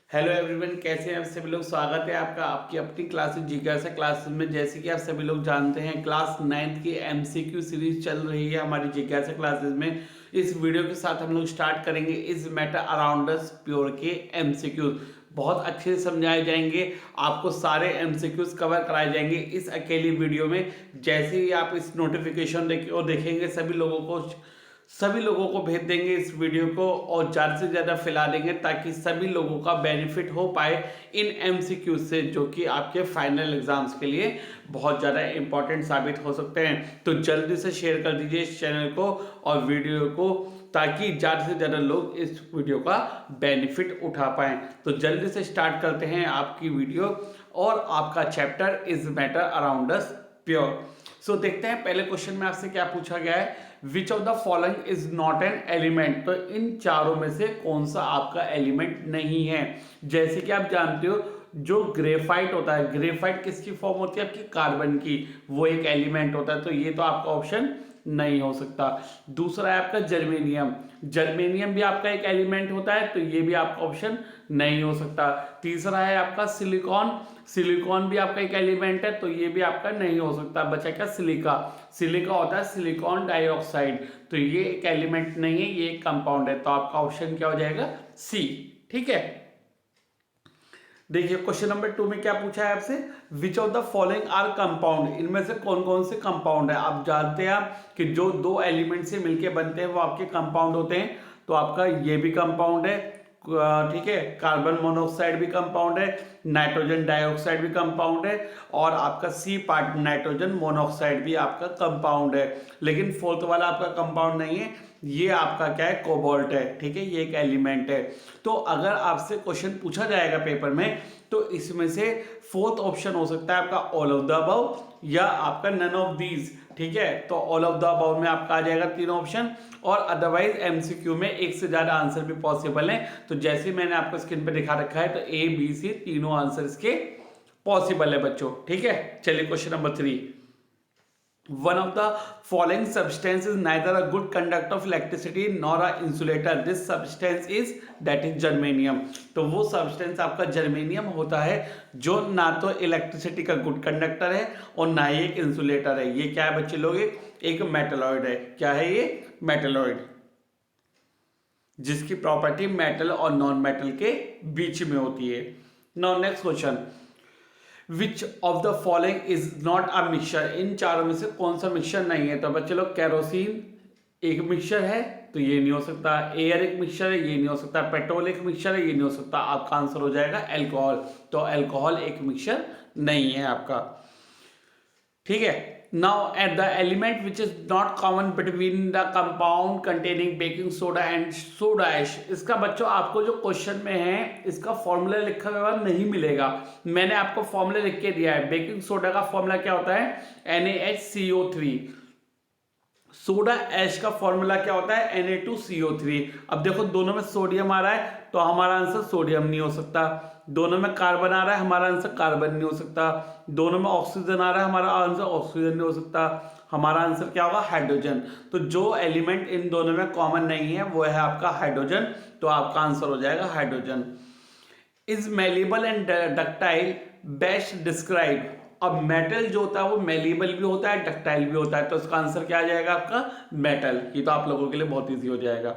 Hello everyone, कैसे हैं आप सभी लोग। स्वागत है आपका आपकी अपनी क्लासेस जिज्ञासा क्लासेस में। जैसे कि आप सभी लोग जानते हैं, क्लास 9th की एमसीक्यू सीरीज चल रही है हमारी जिज्ञासा क्लासेस में। इस वीडियो के साथ हम लोग स्टार्ट करेंगे is matter around us pure के एमसीक्यूज। बहुत अच्छे से समझाए जाएंगे, आपको सारे एमसीक्यूज कवर कराए जाएंगे इस अकेली वीडियो में। जैसे ही आप इस नोटिफिकेशन देखेंगे, सभी लोगों को भेज देंगे इस वीडियो को और ज़्यादा से ज़्यादा फैला देंगे ताकि सभी लोगों का बेनिफिट हो पाए इन एमसीक्यू से, जो कि आपके फाइनल एग्जाम्स के लिए बहुत ज़्यादा इंपॉर्टेंट साबित हो सकते हैं। तो जल्दी से शेयर कर दीजिए इस चैनल को और वीडियो को, ताकि ज़्यादा से ज़्यादा लोग इस वीडियो का बेनिफिट उठा पाएँ। तो जल्दी से स्टार्ट करते हैं आपकी वीडियो और आपका chapter is matter around us pure. So देखते हैं पहले क्वेश्चन में आपसे क्या पूछा गया है। विच of the following is not an element. तो इन चारों में से कौन सा आपका एलिमेंट नहीं है। जैसे कि आप जानते हो, जो ग्रेफाइट होता है, ग्रेफाइट किसकी फॉर्म होती है आपकी, कार्बन की, वो एक एलिमेंट होता है। तो ये तो आपका ऑप्शन नहीं हो सकता। दूसरा है आपका जर्मेनियम, जर्मेनियम भी आपका एक एलिमेंट होता है, तो ये भी आपका ऑप्शन नहीं हो सकता। तीसरा है आपका सिलिकॉन, सिलिकॉन भी आपका एक एलिमेंट है, तो ये भी आपका नहीं हो सकता। बचा क्या, सिलिका, सिलिका होता है सिलिकॉन डाइऑक्साइड, तो ये एक एलिमेंट नहीं है, ये एक कंपाउंड है। तो आपका ऑप्शन क्या हो जाएगा, सी। ठीक है, देखिए क्वेश्चन नंबर 2 में क्या पूछा है आपसे। Which of the following are compound. इनमें से कौन कौन से कंपाउंड है। आप जानते हैं कि जो दो एलिमेंट से मिलके बनते हैं वो आपके कंपाउंड होते हैं। तो आपका ये भी कंपाउंड है, ठीक है। कार्बन मोनोऑक्साइड भी कंपाउंड है, नाइट्रोजन डाइऑक्साइड भी कंपाउंड है, और आपका सी पार्ट नाइट्रोजन मोनोऑक्साइड भी आपका कंपाउंड है। लेकिन फोर्थ वाला आपका कंपाउंड नहीं है, ये आपका क्या है, कोबाल्ट है। ठीक है, ये एक एलिमेंट है। तो अगर आपसे क्वेश्चन पूछा जाएगा पेपर में, तो इसमें से फोर्थ ऑप्शन हो सकता है आपका ऑल ऑफ द अबव या आपका नन ऑफ दीज। ठीक है, तो ऑल ऑफ द अबव में आपका आ जाएगा तीनों ऑप्शन, और अदरवाइज एमसीक्यू में एक से ज्यादा आंसर भी पॉसिबल है। तो जैसे मैंने आपको स्क्रीन पे दिखा रखा है, तो ए बी सी तीनों आंसर इसके पॉसिबल है बच्चों। ठीक है, चलिए question number 3। One of the following substance is neither a good conductor of electricity nor a insulator. This substance is that is germanium. तो वो substance आपका germanium होता है, जो ना तो इलेक्ट्रिसिटी का गुड कंडक्टर है और ना ही एक इंसुलेटर है। ये क्या है बच्चे लोग, एक मेटलॉइड है। क्या है ये, मेटलॉइड, जिसकी प्रॉपर्टी मेटल और नॉन मेटल के बीच में होती है। Now next question, which of the following is not a mixture. इन चारों में से कौन सा मिक्सचर नहीं है। तो बच्चे लोग, कैरोसिन एक मिक्सचर है, तो ये नहीं हो सकता। एयर एक मिक्सचर है, ये नहीं हो सकता। पेट्रोल एक मिक्सचर है, ये नहीं हो सकता। आपका आंसर हो जाएगा एल्कोहल। तो अल्कोहल एक मिक्सचर नहीं है आपका। ठीक है, now at the element which is not common between the compound containing baking soda and soda ash. इसका बच्चों आपको जो क्वेश्चन में है, इसका फॉर्मूला लिखा हुआ नहीं मिलेगा। मैंने आपको फॉर्मूला लिख के दिया है। बेकिंग सोडा का फॉर्मूला क्या होता है, NaHCO3। सोडा ऐश का फॉर्मूला क्या होता है, Na2CO3। अब देखो दोनों में सोडियम आ रहा है, तो हमारा आंसर सोडियम नहीं हो सकता। दोनों में कार्बन आ रहा है, हमारा आंसर कार्बन नहीं हो सकता। दोनों में ऑक्सीजन आ रहा है, हमारा आंसर ऑक्सीजन नहीं हो सकता। हमारा आंसर क्या होगा, हाइड्रोजन। तो जो एलिमेंट इन दोनों में कॉमन नहीं है वो है आपका हाइड्रोजन। तो आपका आंसर हो जाएगा hydrogen. Is malleable and ductile best describe. अब मेटल जो होता है वो मेलेबल भी होता है, डक्टाइल भी होता है। तो इसका आंसर क्या आ जाएगा आपका, मेटल। ये तो आप लोगों के लिए बहुत ईजी हो जाएगा।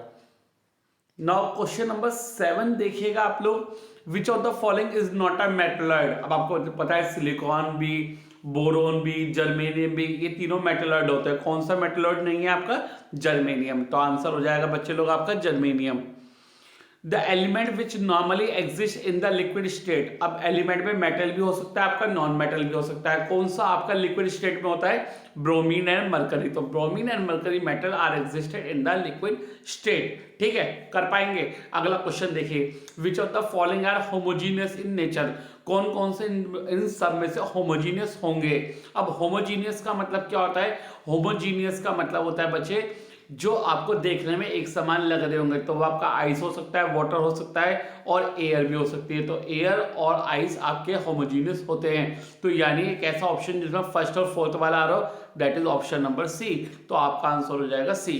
नाउ क्वेश्चन नंबर 7 देखिएगा आप लोग। विच of the following is not a metalloid. अब आपको पता है सिलिकॉन भी, बोरोन भी, जर्मेनियम भी, ये तीनों मेटलॉइड होते हैं। कौन सा मेटलॉइड नहीं है आपका, जर्मेनियम। तो आंसर हो जाएगा बच्चे लोग आपका germanium. The element which normally exist in the liquid state. अब एलिमेंट में मेटल भी हो सकता है आपका, नॉन मेटल भी हो सकता है। कौन सा आपका लिक्विड स्टेट में होता है, ब्रोमीन एंड मरकरी। तो bromine and mercury metal are existed in the liquid state. ठीक है, कर पाएंगे। अगला क्वेश्चन देखिए, which of the following are homogeneous in nature. कौन कौन से इन सब में से होमोजीनियस होंगे। अब होमोजीनियस का मतलब क्या होता है, होमोजीनियस का मतलब होता है बच्चे, जो आपको देखने में एक समान लग रहे होंगे। तो वो आपका आइस हो सकता है, वाटर हो सकता है, और एयर भी हो सकती है। तो एयर और आइस आपके होमोजीनियस होते हैं। तो यानी एक ऐसा ऑप्शन जिसमें फर्स्ट और फोर्थ वाला आ रहा हो, that is option number C. तो आपका आंसर हो जाएगा सी।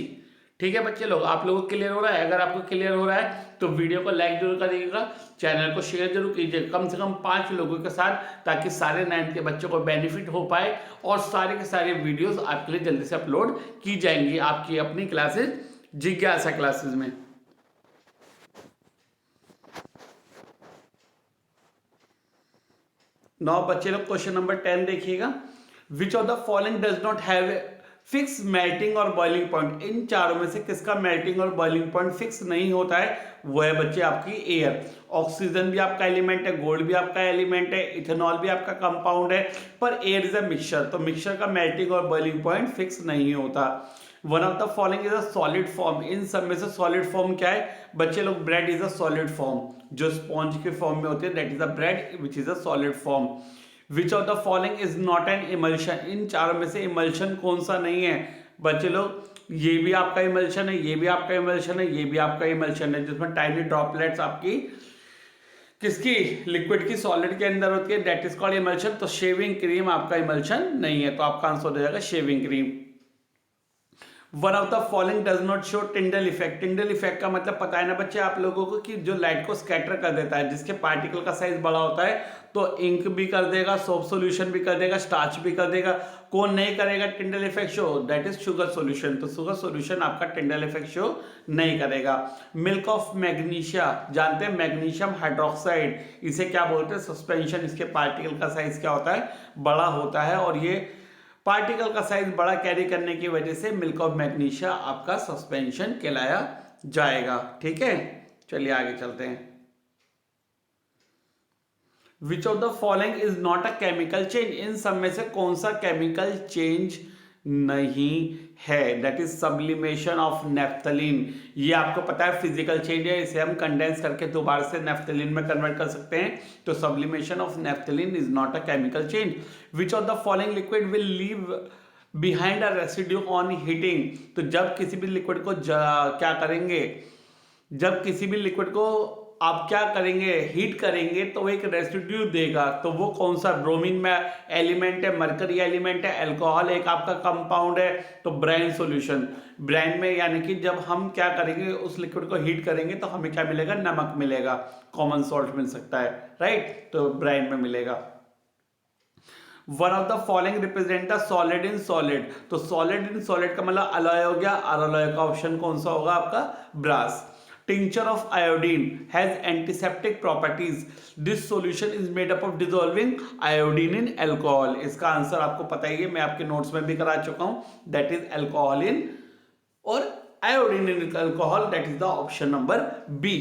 ठीक है बच्चे लोग, आप लोगों को क्लियर हो रहा है? अगर आपको क्लियर हो रहा है तो वीडियो को लाइक जरूर करिएगा, चैनल को शेयर जरूर कीजिए कम से कम 5 लोगों के साथ, ताकि सारे 9th के बच्चों को बेनिफिट हो पाए और सारे के सारे वीडियोस आपके लिए जल्दी से अपलोड की जाएंगी आपकी अपनी क्लासेस जिज्ञासा क्लासेस में। नाउ बच्चे लोग क्वेश्चन नंबर 10 देखिएगा। विच of the following does not have fix melting और बॉइलिंग पॉइंट? इन चारों में से किसका मेल्टिंग और बॉइलिंग पॉइंट फिक्स नहीं होता है? वो है बच्चे आपकी एयर। ऑक्सीजन भी आपका एलिमेंट है, गोल्ड भी आपका एलिमेंट है, इथेनॉल भी आपका कंपाउंड है, पर एयर इज अ मिक्सचर, तो मिक्सचर का मेल्टिंग और बॉइलिंग पॉइंट फिक्स नहीं होता। One of the following is a solid form. इन सब में से सॉलिड फॉर्म क्या है बच्चे लोग? Bread is a solid form, जो स्पॉन्ज के फॉर्म में होती है, that is a bread which is a solid form. Which of the following is not an emulsion? इन चारों में से इमल्शन कौन सा नहीं है बच्चे लोग? ये भी आपका इमल्शन है, ये भी आपका इमल्शन है, ये भी आपका इमल्शन है, जिसमें टाइनी ड्रॉपलेट्स आपकी किसकी? लिक्विड की सॉलिड के अंदर होती है, दैट इज कॉल्ड इमल्शन। तो शेविंग क्रीम आपका इमल्शन नहीं है, तो आपका आंसर हो जाएगा shaving cream. One of the following does not show Tyndall effect. Tyndall effect का मतलब पता है ना बच्चे आप लोगों को, कि जो लाइट को स्कैटर कर देता है, जिसके पार्टिकल का साइज बड़ा होता है, तो इंक भी कर देगा, सोप सॉल्यूशन भी कर देगा, स्टार्च भी कर देगा। कौन नहीं करेगा Tyndall effect show? That is sugar solution. तो शुगर सॉल्यूशन आपका टिंडल इफेक्ट शो नहीं करेगा। मिल्क ऑफ मैग्नीशिया, जानते हैं मैग्नीशियम हाइड्रोक्साइड, इसे क्या बोलते हैं? सस्पेंशन। इसके पार्टिकल का साइज क्या होता है? बड़ा होता है, और ये पार्टिकल का साइज बड़ा कैरी करने की वजह से मिल्क ऑफ मैग्नीशिया आपका सस्पेंशन कहलाया जाएगा। ठीक है, चलिए आगे चलते हैं। Which of the following is not a chemical change? इन सब में से कौन सा केमिकल चेंज नहीं है? That is sublimation of naphthalene. ये आपको पता है फिजिकल चेंज है, इसे हम कंडेंस करके दोबारा से नेफ्थलीन में कन्वर्ट कर सकते हैं, तो sublimation of naphthalene is not a chemical change. Which of the following liquid will leave behind a residue on heating? तो जब किसी भी लिक्विड को क्या करेंगे, जब किसी भी लिक्विड को आप क्या करेंगे, हीट करेंगे, तो वो एक रेसिड्यू देगा। तो वो कौन सा? ब्रोमीन में एलिमेंट है, मरकरी एलिमेंट है, अल्कोहल एक आपका कंपाउंड है, तो ब्राइन सॉल्यूशन। ब्राइन में यानी कि जब हम क्या करेंगे, उस लिक्विड को हीट करेंगे तो हमें क्या मिलेगा? नमक मिलेगा, कॉमन सॉल्ट मिल सकता है, राइट? तो ब्राइन में मिलेगा। One of the following represent a solid in solid. तो सॉलिड इन सॉलिड का मतलब अलॉय हो गया, और अलॉय का ऑप्शन कौन सा होगा आपका? Brass. Tincture of iodine has antiseptic properties. This solution is made up of dissolving iodine in alcohol. इसका आंसर आपको पता ही है, मैं आपके नोट्स में भी करा चुका हूं, that is alcohol in और iodine in alcohol, that is the option number B.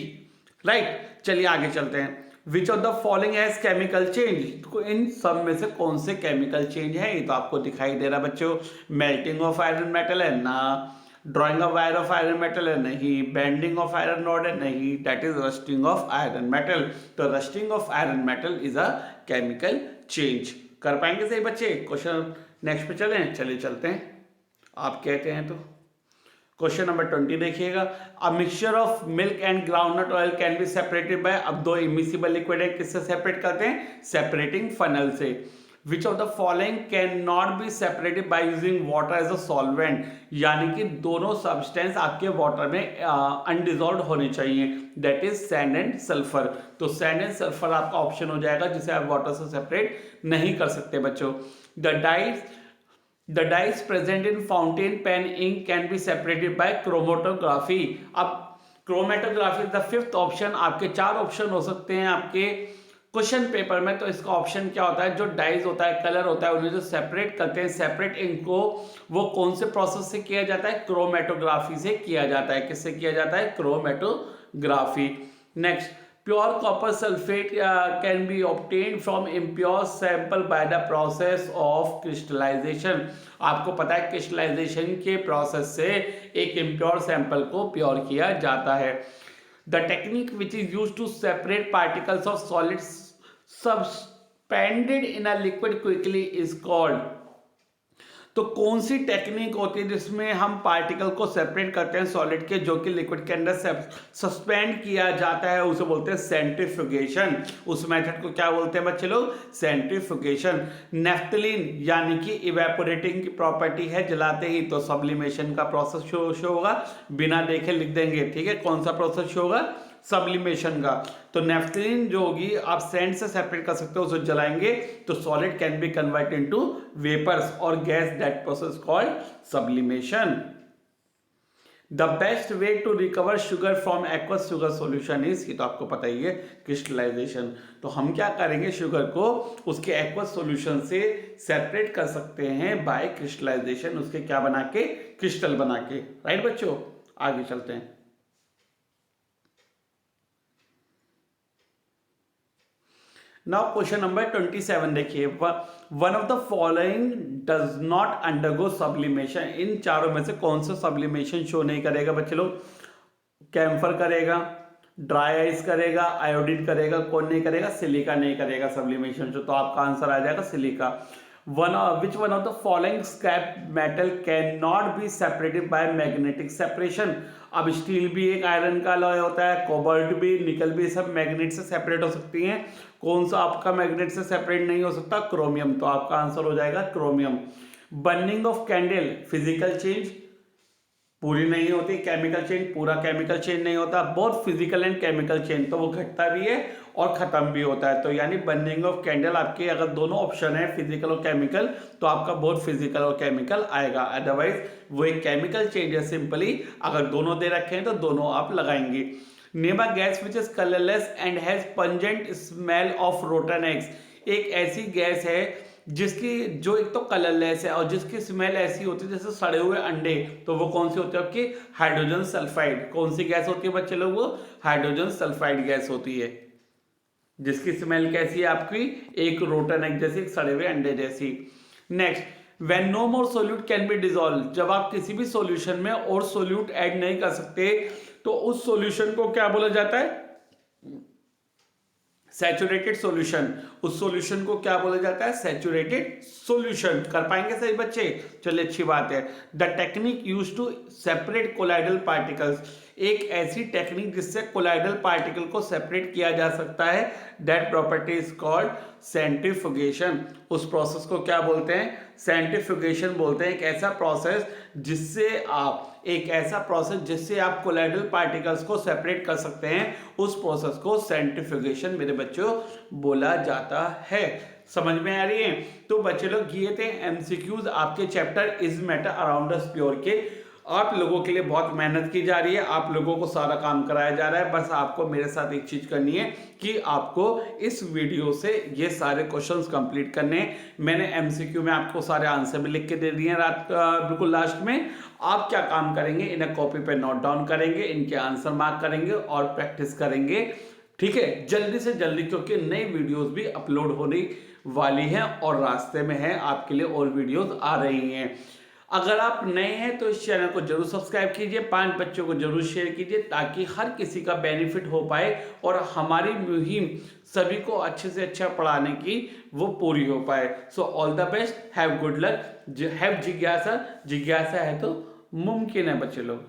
right? चलिए आगे चलते हैं। Which of the following has chemical change? तो इन सब में से कौन से केमिकल चेंज है? ये तो आपको दिखाई दे रहा बच्चों, मेल्टिंग ऑफ आयरन मेटल है ना, drawing of wire of iron metal है नहीं, बेंडिंग ऑफ आयरन रॉड है नहीं, that is rusting of iron metal. तो rusting of iron metal is a chemical change. कर पाएंगे सही बच्चे? क्वेश्चन नेक्स्ट पे चलें, चलिए चलते हैं, आप कहते हैं तो। क्वेश्चन नंबर 20 देखिएगा। A mixture of milk and groundnut oil can be separated bye, अब दो इमिसिबल लिक्विड है, किससे सेपरेट करते हैं? सेपरेटिंग फनल से। Which of the following can not be separated by using water as a solvent? यानी कि दोनों सब्सटेंस आपके वाटर में अनडिजॉल्व होने चाहिए, that is sand and sulphur. तो सैंड एंड सल्फर आपका ऑप्शन हो जाएगा, जिसे आप वाटर से सेपरेट नहीं कर सकते बच्चों। The dyes present in fountain pen ink can be separated by chromatography. अब chromatography is the fifth option। आपके 4 ऑप्शन हो सकते हैं आपके क्वेश्चन पेपर में, तो इसका ऑप्शन क्या होता है? जो डाइज होता है, कलर होता है, उन्हें जो सेपरेट करते हैं, सेपरेट इंक को, वो कौन से प्रोसेस से किया जाता है? क्रोमेटोग्राफी से किया जाता है। किससे किया जाता है? Chromatography. Next, pure copper sulphate can be obtained from impure sample by the process of crystallisation. आपको पता है क्रिस्टलाइजेशन के प्रोसेस से एक इम्प्योर सैंपल को प्योर किया जाता है। The technique which is used to separate particles of solids suspended in a liquid quickly is called। तो कौन सी टेक्निक होती है जिसमें हम पार्टिकल को सेपरेट करते हैं सॉलिड के, जो कि लिक्विड के अंदर सस्पेंड किया जाता है, उसे बोलते हैं सेंट्रीफ्यूगेशन। उस मेथड को क्या बोलते हैं बच्चे लोग? सेंट्रीफ्यूगेशन। नेफ्थलीन यानी कि इवेपोरेटिंग की प्रॉपर्टी है जलाते ही, तो सब्लिमेशन का प्रोसेस शो होगा, बिना देखे लिख देंगे, ठीक है। कौन सा प्रोसेस शो होगा? सब्लिमेशन का। तो नेफ्थलीन जो होगी आप सैंड से सेपरेट कर सकते हो, उसे जलाएंगे तो solid can be convert into vapours और gas, that process called sublimation. The best way to recover sugar from aqueous sugar solution is, ये तो आपको पता ही है, क्रिस्टलाइजेशन। तो हम क्या करेंगे, शुगर को उसके एक्वस सॉल्यूशन से सेपरेट कर सकते हैं बाय क्रिस्टलाइजेशन, उसके क्या बना के? क्रिस्टल बना के। राइट बच्चों, आगे चलते हैं। नाउ क्वेश्चन नंबर 27 देखिए, one of the following does not undergo sublimation. इन चारों में से कौन सा सब्लिमेशन शो नहीं करेगा बच्चे लोग? कैम्फर करेगा, ड्राई आइस करेगा, आयोडीन करेगा, कौन नहीं करेगा? सिलिका नहीं करेगा सब्लिमेशन। तो आपका आंसर आ जाएगा silica. Which one of the following scrap metal can not be separated by magnetic separation. अब स्टील भी एक आयरन का अलॉय होता है, कोबाल्ट भी, निकल भी, सब मैग्नेट से सेपरेट हो सकती हैं। कौन सा आपका मैग्नेट से सेपरेट नहीं हो सकता? क्रोमियम। तो आपका आंसर हो जाएगा chromium. Burning of candle, physical change पूरी नहीं होती, केमिकल चेंज पूरा केमिकल चेंज नहीं होता, बहुत फिजिकल एंड केमिकल चेंज, तो वो घटता भी है और खत्म भी होता है। तो यानी बर्निंग ऑफ कैंडल आपके अगर दोनों ऑप्शन है फिजिकल और केमिकल, तो आपका बहुत फिजिकल और केमिकल आएगा। अदरवाइज वो एक केमिकल चेंज है सिंपली, अगर दोनों दे रखे हैं तो दोनों आप लगाएंगे। Name a gas which is colourless and has pungent smell of rotten eggs. एक ऐसी गैस है जिसकी जो एक तो कलरलेस है और जिसकी स्मेल ऐसी होती है जैसे सड़े हुए अंडे, तो वो कौन सी होती है आपकी? Hydrogen sulphide. कौन सी गैस होती है बच्चे लोग? वो हाइड्रोजन सल्फाइड गैस होती है, जिसकी स्मेल कैसी है आपकी? एक रोटन एग जैसी, एक सड़े हुए अंडे जैसी। Next, when no more solute can be dissolve. जब आप किसी भी सॉल्यूशन में और सोल्यूट ऐड नहीं कर सकते तो उस सॉल्यूशन को क्या बोला जाता है? Saturated solution. उस सॉल्यूशन को क्या बोला जाता है? Saturated solution. कर पाएंगे सही बच्चे? चलिए अच्छी बात है। The technique used to separate colloidal particles. एक ऐसी टेक्निक जिससे कोलाइडल पार्टिकल को सेपरेट किया जा सकता है, that property is called centrifugation. उस प्रोसेस को क्या बोलते हैं? सेंट्रीफ्यूगेशन बोलते हैं। एक ऐसा प्रोसेस जिससे आप कोलाइडल पार्टिकल्स को सेपरेट कर सकते हैं, उस प्रोसेस को सेंट्रीफ्यूगेशन मेरे बच्चों बोला जाता है। समझ में आ रही है? तो बच्चे लोग ये थे एमसीक्यूज आपके chapter is matter around us pure के। आप लोगों के लिए बहुत मेहनत की जा रही है, आप लोगों को सारा काम कराया जा रहा है। बस आपको मेरे साथ एक चीज करनी है कि आपको इस वीडियो से ये सारे क्वेश्चंस कंप्लीट करने हैं। मैंने एमसीक्यू में आपको सारे आंसर भी लिख के दे दिए हैं बिल्कुल लास्ट में। आप क्या काम करेंगे, इन्हें कॉपी पे नोट डाउन करेंगे, इनके आंसर मार्क करेंगे और प्रैक्टिस करेंगे, ठीक है, जल्दी से जल्दी, क्योंकि नई वीडियोस भी अपलोड होने वाली हैं और रास्ते में है आपके लिए और वीडियोस आ रही हैं। अगर आप नए हैं तो इस चैनल को जरूर सब्सक्राइब कीजिए, 5 बच्चों को जरूर शेयर कीजिए, ताकि हर किसी का बेनिफिट हो पाए और हमारी मुहिम सभी को अच्छे से अच्छा पढ़ाने की वो पूरी हो पाए। So all the best, have good luck, have जिज्ञासा। जिज्ञासा है तो मुमकिन है बच्चे लोग।